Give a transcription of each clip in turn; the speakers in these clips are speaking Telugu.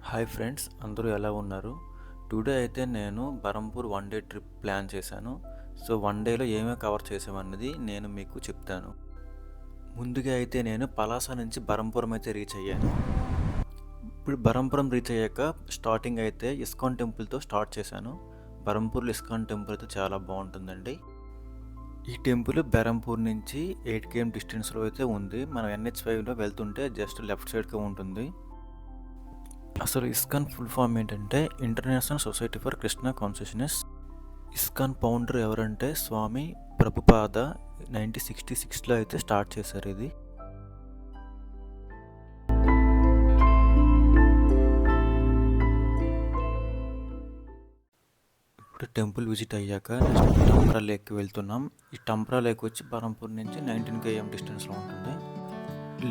హాయ్ ఫ్రెండ్స్, అందరూ ఎలా ఉన్నారు? టుడే అయితే నేను Berhampur one day trip plan చేశాను. సో వన్ డేలో ఏమేమి కవర్ చేసామన్నది నేను మీకు చెప్తాను. ముందుగా అయితే నేను పలాస నుంచి బరంపురం అయితే రీచ్ అయ్యాను. ఇప్పుడు బరంపురం రీచ్ అయ్యాక స్టార్టింగ్ అయితే ఇస్కాన్ టెంపుల్తో స్టార్ట్ చేశాను. బరంపూర్లో ఇస్కాన్ టెంపుల్ అయితే చాలా బాగుంటుందండి. ఈ టెంపుల్ బెరంపూర్ నుంచి 8 km డిస్టెన్స్లో అయితే ఉంది. మనం NH5లో వెళ్తుంటే జస్ట్ లెఫ్ట్ సైడ్కే ఉంటుంది. అసలు ఇస్కాన్ ఫుల్ ఫామ్ ఏంటంటే international society for Krishna consciousness. ISKCON founder ఎవరంటే స్వామి ప్రభుపాద 1966లో అయితే స్టార్ట్ చేశారు ఇది. ఇప్పుడు టెంపుల్ విజిట్ అయ్యాక నెక్స్ట్ టంప్రా లేక్కి వెళ్తున్నాం. ఈ టంప్రా లేక్ వచ్చి బరంపూర్ నుంచి 19 km డిస్టెన్స్లో ఉంటుంది.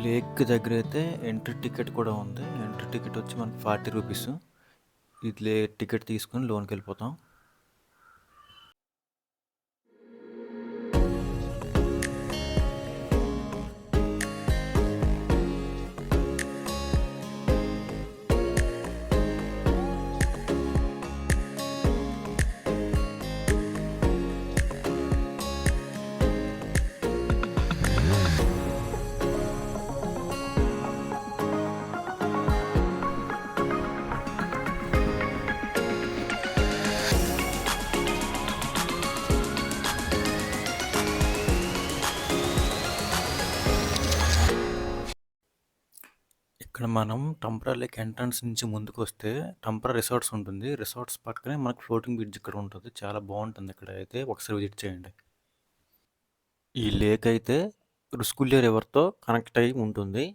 లేక్ దగ్గర అయితే ఎంట్రీ టికెట్ కూడా ఉంది. ఎంట్రీ టికెట్ వచ్చి మనకి 40 రూపీస్. ఇది టికెట్ తీసుకుని లోన్కి వెళ్ళిపోతాం. ఇక్కడ మనం టంప్రా లేక్ ఎంట్రన్స్ నుంచి ముందుకు వస్తే టంప్రా రిసార్ట్స్ ఉంటుంది. రిసార్ట్స్ పక్కనే మనకు ఫ్లోటింగ్ బ్రిడ్జ్ ఇక్కడ ఉంటుంది. చాలా బాగుంటుంది. ఇక్కడ అయితే ఒకసారి విజిట్ చేయండి. ఈ లేక్ అయితే రుస్కుల్య రివర్తో కనెక్ట్ అయి ఉంటుంది.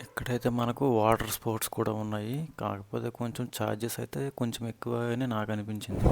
ఇక్కడైతే మనకు వాటర్ స్పోర్ట్స్ కూడా ఉన్నాయి. కాకపోతే కొంచెం ఛార్జెస్ అయితే కొంచెం ఎక్కువ అని నాకు అనిపించింది.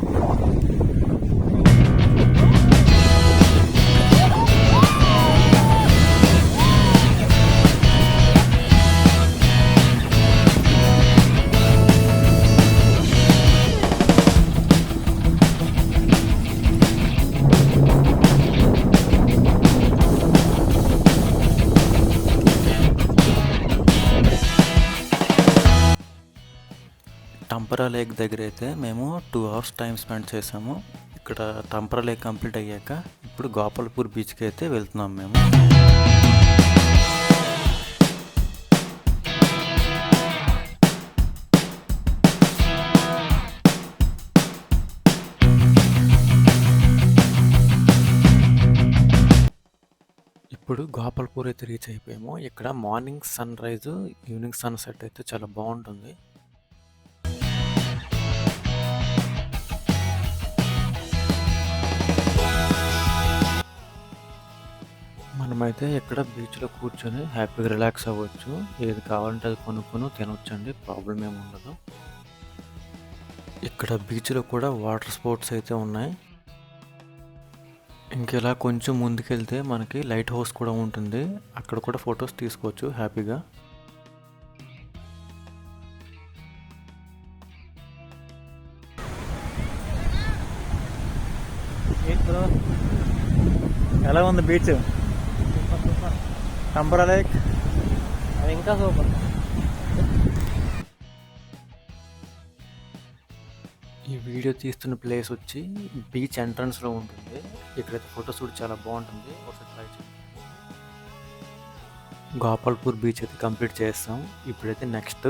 టంప్రా లేక్ దగ్గర అయితే మేము 2 hours టైం స్పెండ్ చేసాము. ఇక్కడ టంప్రా లేక్ కంప్లీట్ అయ్యాక ఇప్పుడు గోపాల్పూర్ బీచ్కి అయితే వెళ్తున్నాం మేము. ఇప్పుడు గోపాల్పూర్ అయితే రీచ్ అయిపోయాము. ఇక్కడ morning sunrise, evening sunset అయితే చాలా బాగుంటుంది. మనమైతే ఇక్కడ బీచ్లో కూర్చొని హ్యాపీగా రిలాక్స్ అవ్వచ్చు. ఏది కావాలంటే అది కొనుక్కొని తినొచ్చండి, ప్రాబ్లం ఏమి ఉండదు. ఇక్కడ బీచ్లో కూడా వాటర్ స్పోర్ట్స్ అయితే ఉన్నాయి. ఇంకెలా కొంచెం ముందుకెళ్తే మనకి లైట్ హౌస్ కూడా ఉంటుంది. అక్కడ కూడా ఫొటోస్ తీసుకోవచ్చు హ్యాపీగా. ఎలా ఉంది బీచ్? టంప్రా లేక్ అది ఇంకా సూపర్. ఈ వీడియో తీస్తున్న ప్లేస్ వచ్చి బీచ్ ఎంట్రన్స్లో ఉంటుంది. ఇక్కడైతే ఫోటోస్ కూడా చాలా బాగుంటుంది. ఒకసారి ట్రై చేయండి. గోపాల్పూర్ బీచ్ అయితే కంప్లీట్ చేస్తాం. ఇప్పుడైతే నెక్స్ట్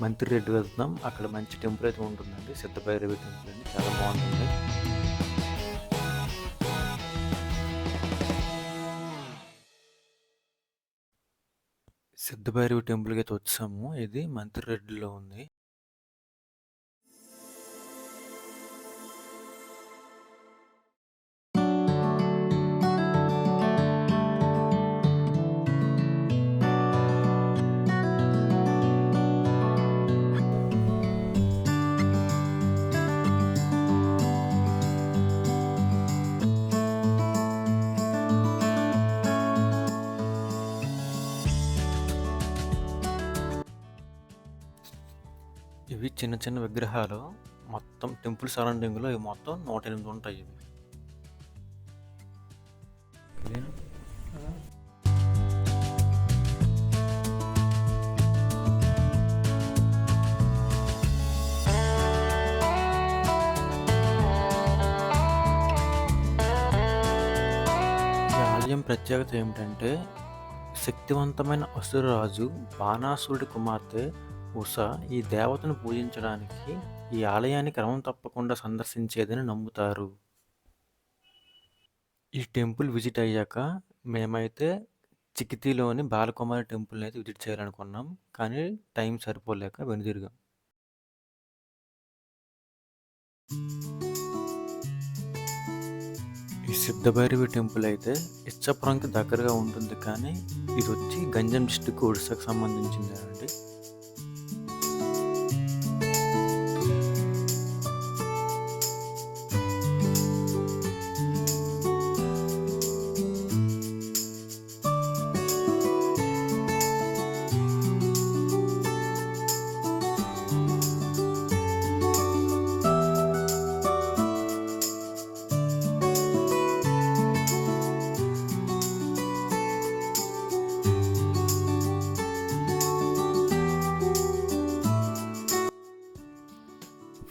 మంత్రిరెడ్డి వెళ్తున్నాం. అక్కడ మంచి టెంపుల్ అయితే ఉంటుందండి, సిద్ధభైరవి టెంపుల్ అని, చాలా బాగుంటుంది. సిద్ధభైరవి టెంపుల్కి అయితే వచ్చాము. ఇది మంత్రిరెడ్డిలో ఉంది. ఇవి చిన్న చిన్న విగ్రహాలు. మొత్తం టెంపుల్ సరౌండింగ్లో ఇవి మొత్తం 108 ఉంటాయి ఇవి. ఈ ఆలయం ప్రత్యేకత ఏమిటంటే శక్తివంతమైన అసురరాజు బాణాసురుడి కుమార్తె ఉష ఈ దేవతను పూజించడానికి ఈ ఆలయాన్ని క్రమం తప్పకుండా సందర్శించేదని నమ్ముతారు. ఈ టెంపుల్ విజిట్ అయ్యాక మేమైతే చికితీలోని బాలకుమారి టెంపుల్ని అయితే విజిట్ చేయాలనుకున్నాం, కానీ టైం సరిపోలేక వెనుదిరిగాం. ఈ సిద్ధభైరవి టెంపుల్ అయితే ఇచ్చాపురంకి దగ్గరగా ఉంటుంది, కానీ ఇది వచ్చి గంజాం డిస్టిక్ ఒడిశాకు సంబంధించింది అండి.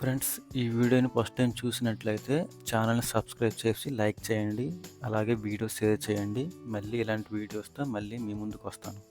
ఫ్రెండ్స్, ఈ వీడియోని ఫస్ట్ టైం చూసినట్లయితే ఛానల్ని సబ్స్క్రైబ్ చేసి లైక్ చేయండి, అలాగే వీడియో షేర్ చేయండి. మళ్ళీ ఇలాంటి వీడియోస్తో మళ్ళీ మీ ముందుకు వస్తాను.